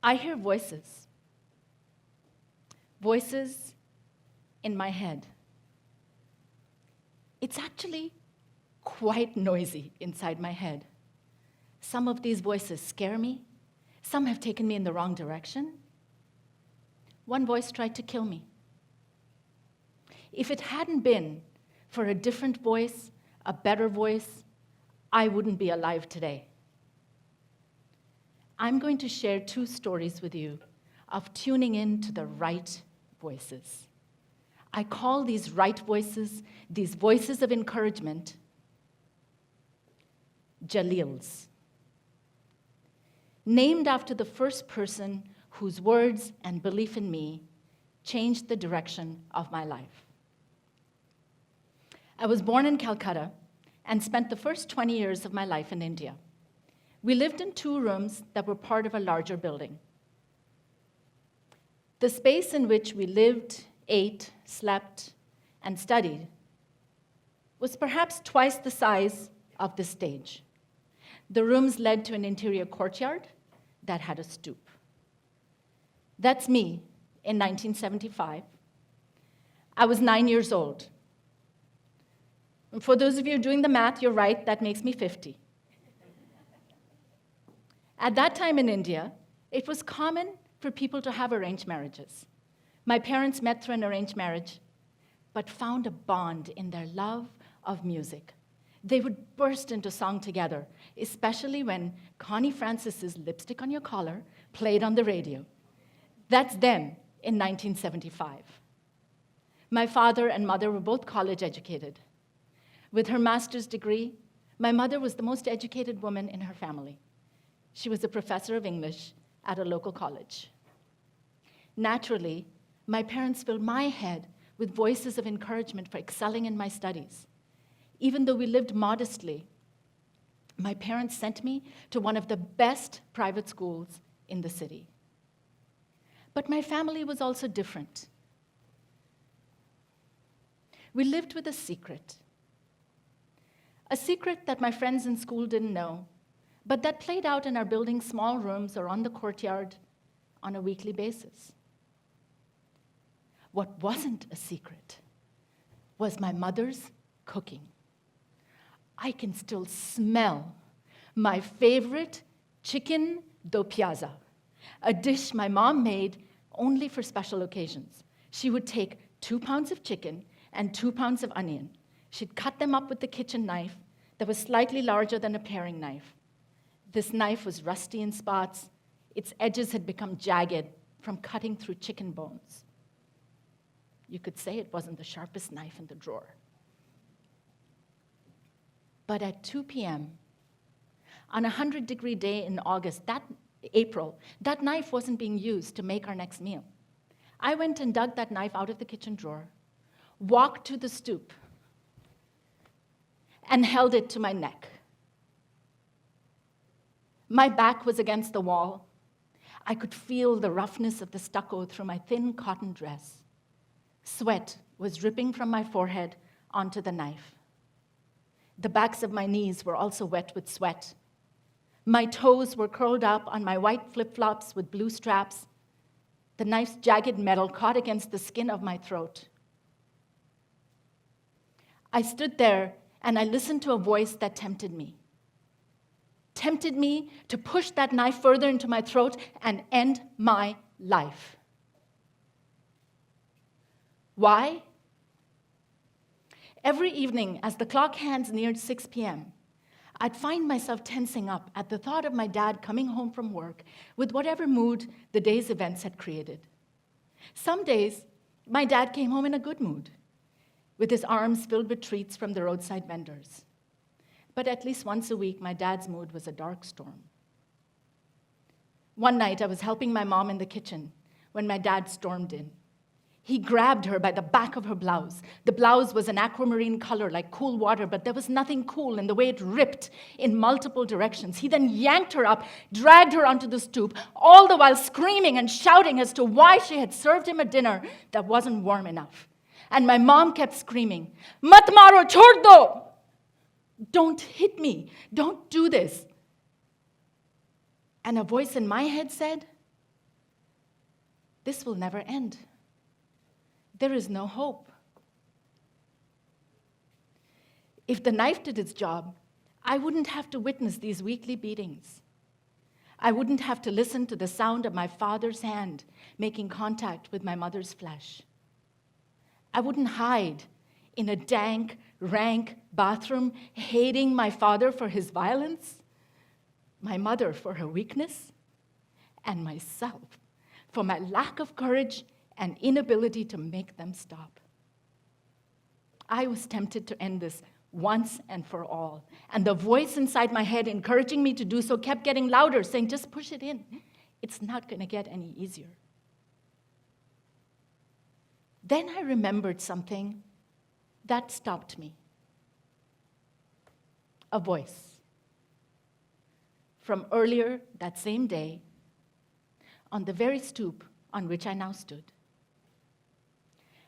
I hear voices. Voices in my head. It's actually quite noisy inside my head. Some of these voices scare me. Some have taken me in the wrong direction. One voice tried to kill me. If it hadn't been for a different voice, a better voice, I wouldn't be alive today. I'm going to share 2 stories with you of tuning in to the right voices. I call these right voices, these voices of encouragement, Jalils, named after the first person whose words and belief in me changed the direction of my life. I was born in Kolkata and spent the first 20 years of my life in India. We lived in 2 rooms that were part of a larger building. The space in which we lived, ate, slept, and studied was perhaps twice the size of this stage. The rooms led to an interior courtyard that had a stoop. That's me in 1975. I was 9 years old. And for those of you doing the math, you're right, that makes me 50. At that time in India, it was common for people to have arranged marriages. My parents met through an arranged marriage, but found a bond in their love of music. They would burst into song together, especially when Connie Francis's Lipstick on Your Collar played on the radio. That's them in 1975. My father and mother were both college educated. With her master's degree, my mother was the most educated woman in her family. She was a professor of English at a local college. Naturally, my parents filled my head with voices of encouragement for excelling in my studies. Even though we lived modestly, my parents sent me to one of the best private schools in the city. But my family was also different. We lived with a secret that my friends in school didn't know, but that played out in our building's small rooms or on the courtyard on a weekly basis. What wasn't a secret was my mother's cooking. I can still smell my favorite chicken do piazza, a dish my mom made only for special occasions. She would take 2 pounds of chicken and 2 pounds of onion. She'd cut them up with the kitchen knife that was slightly larger than a paring knife. This knife was rusty in spots. Its edges had become jagged from cutting through chicken bones. You could say it wasn't the sharpest knife in the drawer. But at 2 p.m., on a 100-degree day in April, that knife wasn't being used to make our next meal. I went and dug that knife out of the kitchen drawer, walked to the stoop, and held it to my neck. My back was against the wall. I could feel the roughness of the stucco through my thin cotton dress. Sweat was dripping from my forehead onto the knife. The backs of my knees were also wet with sweat. My toes were curled up on my white flip-flops with blue straps. The knife's jagged metal caught against the skin of my throat. I stood there and I listened to a voice that tempted me to push that knife further into my throat and end my life. Why? Every evening, as the clock hands neared 6 p.m., I'd find myself tensing up at the thought of my dad coming home from work with whatever mood the day's events had created. Some days, my dad came home in a good mood, with his arms filled with treats from the roadside vendors. But at least once a week, my dad's mood was a dark storm. One night, I was helping my mom in the kitchen when my dad stormed in. He grabbed her by the back of her blouse. The blouse was an aquamarine color like cool water, but there was nothing cool in the way it ripped in multiple directions. He then yanked her up, dragged her onto the stoop, all the while screaming and shouting as to why she had served him a dinner that wasn't warm enough. And my mom kept screaming, "Mat maro, chhod do! Don't hit me. Don't do this." And a voice in my head said, This will never end. There is no hope. If the knife did its job, I wouldn't have to witness these weekly beatings. I wouldn't have to listen to the sound of my father's hand making contact with my mother's flesh. I wouldn't hide in a dank, rank bathroom, hating my father for his violence, my mother for her weakness, and myself for my lack of courage and inability to make them stop. I was tempted to end this once and for all, and the voice inside my head encouraging me to do so kept getting louder, saying, just push it in. It's not going to get any easier. Then I remembered something that stopped me. A voice from earlier that same day on the very stoop on which I now stood.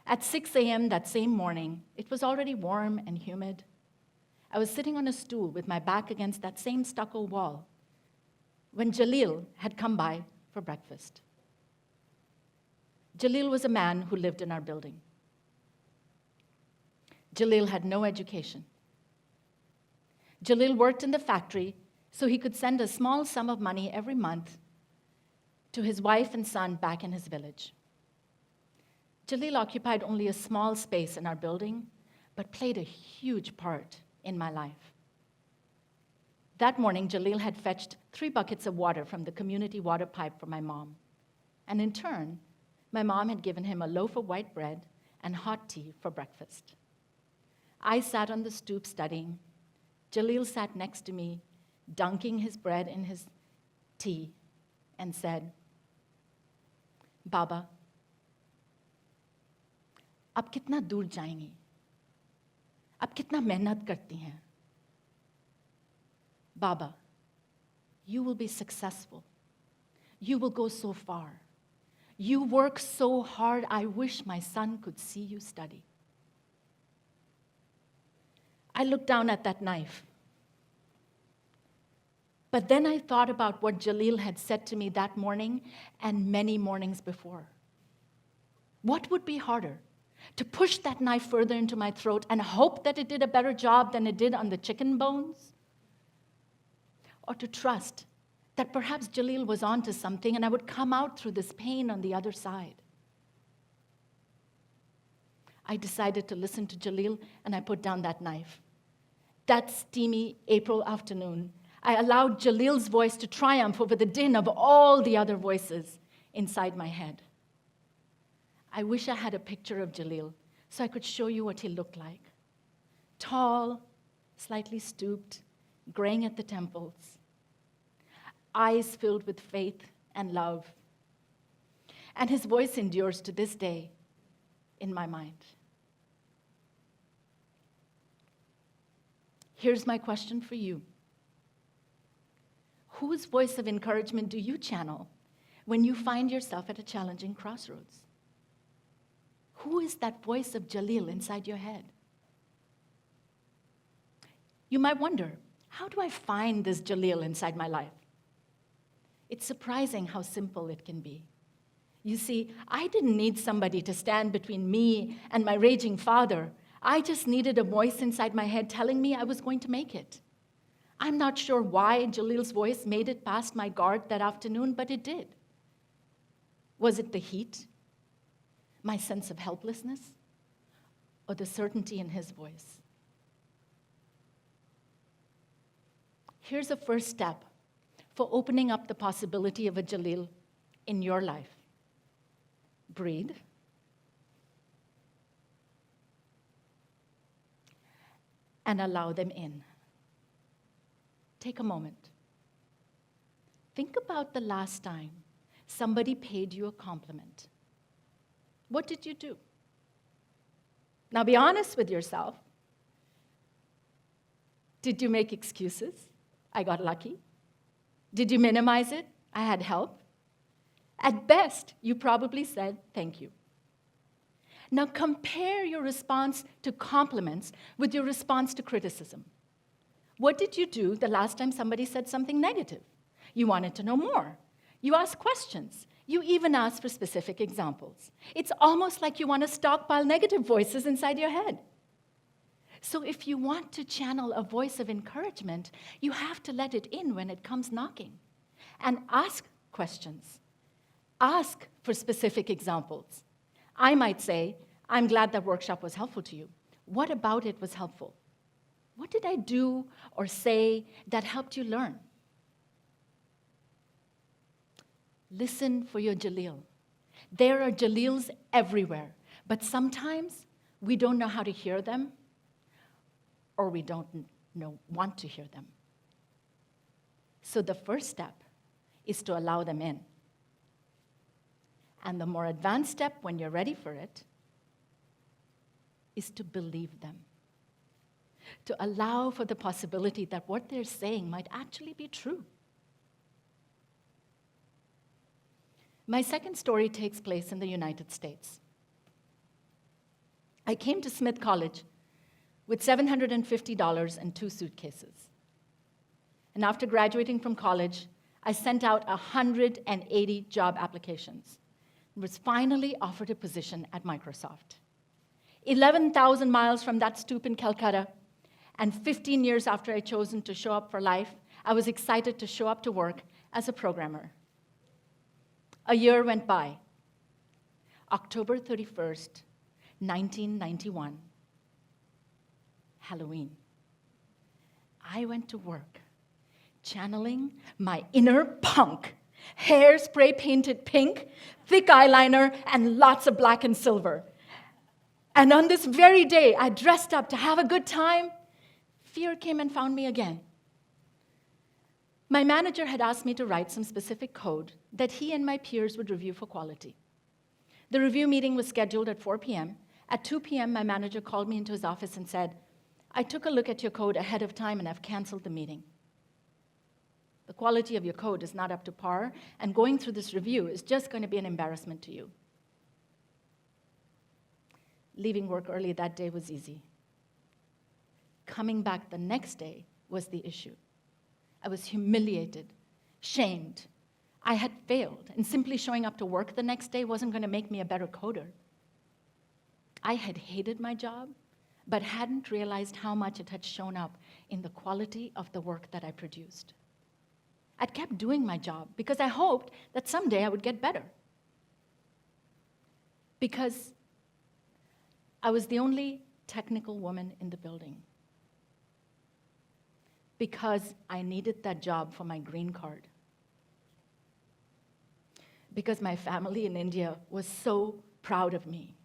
At 6 a.m. that same morning, it was already warm and humid. I was sitting on a stool with my back against that same stucco wall when Jalil had come by for breakfast. Jalil was a man who lived in our building. Jalil had no education. Jalil worked in the factory so he could send a small sum of money every month to his wife and son back in his village. Jalil occupied only a small space in our building, but played a huge part in my life. That morning, Jalil had fetched 3 buckets of water from the community water pipe for my mom. And in turn, my mom had given him a loaf of white bread and hot tea for breakfast. I sat on the stoop studying. Jalil sat next to me, dunking his bread in his tea, and said, "Baba, आप कितना दूर जाएंगी? आप कितना मेहनत करती हैं? Baba, you will be successful. You will go so far. You work so hard, I wish my son could see you study." I looked down at that knife. But then I thought about what Jalil had said to me that morning and many mornings before. What would be harder? To push that knife further into my throat and hope that it did a better job than it did on the chicken bones? Or to trust that perhaps Jalil was onto something and I would come out through this pain on the other side? I decided to listen to Jalil, and I put down that knife. That steamy April afternoon, I allowed Jalil's voice to triumph over the din of all the other voices inside my head. I wish I had a picture of Jalil so I could show you what he looked like. Tall, slightly stooped, graying at the temples, eyes filled with faith and love. And his voice endures to this day in my mind. Here's my question for you. Whose voice of encouragement do you channel when you find yourself at a challenging crossroads? Who is that voice of Jalil inside your head? You might wonder, how do I find this Jalil inside my life? It's surprising how simple it can be. You see, I didn't need somebody to stand between me and my raging father. I just needed a voice inside my head telling me I was going to make it. I'm not sure why Jalil's voice made it past my guard that afternoon, but it did. Was it the heat, my sense of helplessness, or the certainty in his voice? Here's a first step for opening up the possibility of a Jalil in your life. Breathe. And allow them in. Take a moment. Think about the last time somebody paid you a compliment. What did you do? Now be honest with yourself. Did you make excuses? I got lucky. Did you minimize it? I had help. At best, you probably said thank you. Now compare your response to compliments with your response to criticism. What did you do the last time somebody said something negative? You wanted to know more. You asked questions. You even ask for specific examples. It's almost like you want to stockpile negative voices inside your head. So if you want to channel a voice of encouragement, you have to let it in when it comes knocking. And ask questions. Ask for specific examples. I might say, I'm glad that workshop was helpful to you. What about it was helpful? What did I do or say that helped you learn? Listen for your Jaleel. There are Jaleels everywhere, but sometimes we don't know how to hear them, or we don't want to hear them. So the first step is to allow them in. And the more advanced step, when you're ready for it, is to believe them. To allow for the possibility that what they're saying might actually be true. My second story takes place in the United States. I came to Smith College with $750 and 2 suitcases. And after graduating from college, I sent out 180 job applications and was finally offered a position at Microsoft. 11,000 miles from that stoop in Kolkata, and 15 years after I'd chosen to show up for life, I was excited to show up to work as a programmer. A year went by. October 31st, 1991, Halloween. I went to work, channeling my inner punk, hairspray painted pink, thick eyeliner, and lots of black and silver. And on this very day, I dressed up to have a good time. Fear came and found me again. My manager had asked me to write some specific code that he and my peers would review for quality. The review meeting was scheduled at 4 p.m. At 2 p.m., my manager called me into his office and said, I took a look at your code ahead of time and I've canceled the meeting. The quality of your code is not up to par, and going through this review is just going to be an embarrassment to you. Leaving work early that day was easy. Coming back the next day was the issue. I was humiliated, shamed. I had failed, and simply showing up to work the next day wasn't going to make me a better coder. I had hated my job, but hadn't realized how much it had shown up in the quality of the work that I produced. I'd kept doing my job because I hoped that someday I would get better. Because I was the only technical woman in the building. Because I needed that job for my green card. Because my family in India was so proud of me.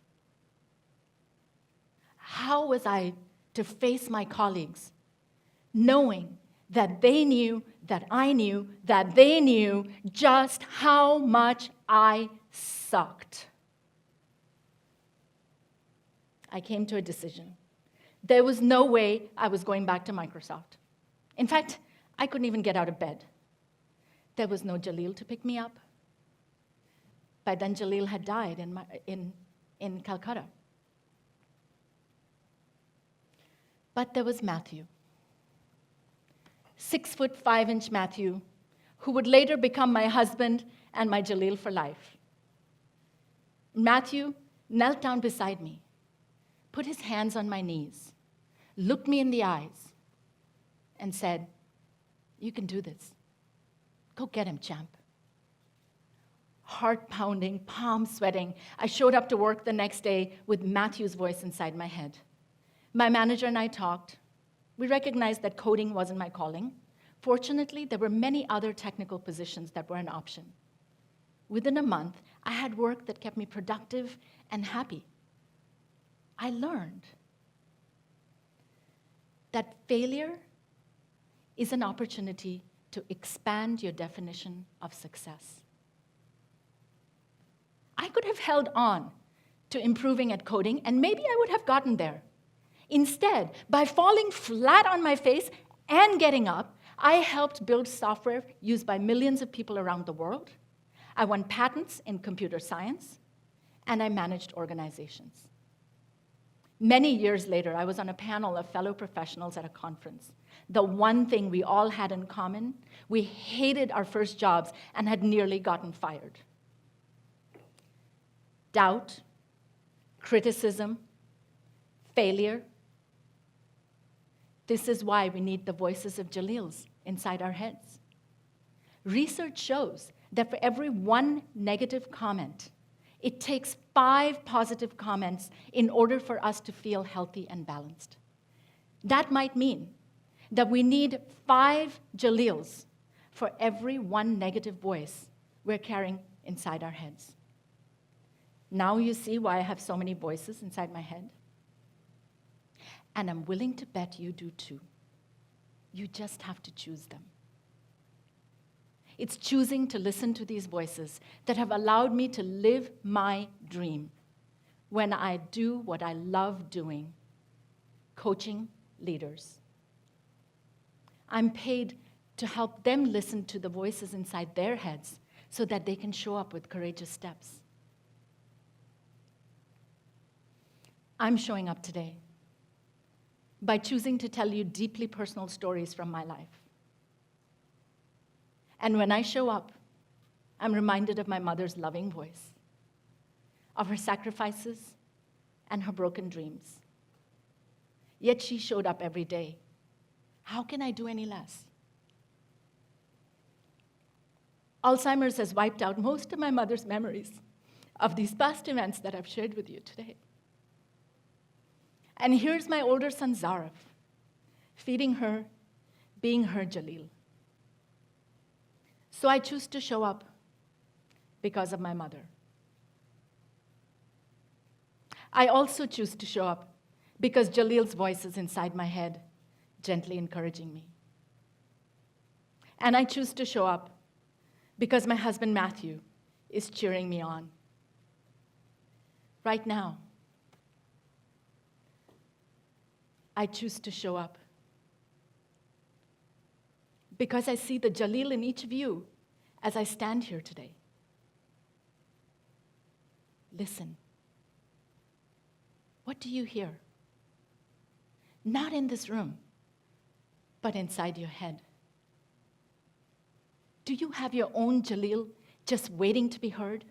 How was I to face my colleagues, knowing that they knew, that I knew, that they knew just how much I sucked? I came to a decision. There was no way I was going back to Microsoft. In fact, I couldn't even get out of bed. There was no Jaleel to pick me up. By then, Jaleel had died in Calcutta. But there was Matthew, 6'5" Matthew, who would later become my husband and my Jaleel for life. Matthew knelt down beside me, put his hands on my knees, looked me in the eyes, and said, "You can do this. Go get him, champ." Heart pounding, palms sweating, I showed up to work the next day with Matthew's voice inside my head. My manager and I talked. We recognized that coding wasn't my calling. Fortunately, there were many other technical positions that were an option. Within a month, I had work that kept me productive and happy. I learned that failure is an opportunity to expand your definition of success. I could have held on to improving at coding, and maybe I would have gotten there. Instead, by falling flat on my face and getting up, I helped build software used by millions of people around the world. I won patents in computer science, and I managed organizations. Many years later, I was on a panel of fellow professionals at a conference. The one thing we all had in common, we hated our first jobs and had nearly gotten fired. doubt, criticism, failure. This is why we need the voices of Jalils inside our heads. Research shows that for every one negative comment, it takes 5 positive comments in order for us to feel healthy and balanced. That might mean that we need 5 Jalils for every one negative voice we're carrying inside our heads. Now you see why I have so many voices inside my head? And I'm willing to bet you do too. You just have to choose them. It's choosing to listen to these voices that have allowed me to live my dream when I do what I love doing, coaching leaders. I'm paid to help them listen to the voices inside their heads so that they can show up with courageous steps. I'm showing up today by choosing to tell you deeply personal stories from my life. And when I show up, I'm reminded of my mother's loving voice, of her sacrifices and her broken dreams. Yet she showed up every day. How can I do any less? Alzheimer's has wiped out most of my mother's memories of these past events that I've shared with you today. And here's my older son, Zarif, feeding her, being her Jalil. So I choose to show up because of my mother. I also choose to show up because Jalil's voice is inside my head, gently encouraging me. And I choose to show up because my husband, Matthew, is cheering me on. Right now, I choose to show up because I see the Jalil in each of you as I stand here today. Listen. What do you hear? Not in this room, but inside your head. Do you have your own Jalil just waiting to be heard?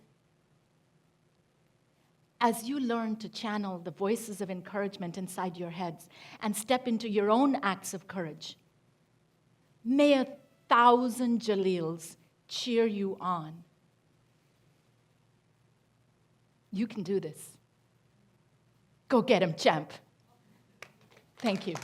As you learn to channel the voices of encouragement inside your heads and step into your own acts of courage, may 1,000 Jalils cheer you on. You can do this. Go get him, champ. Thank you.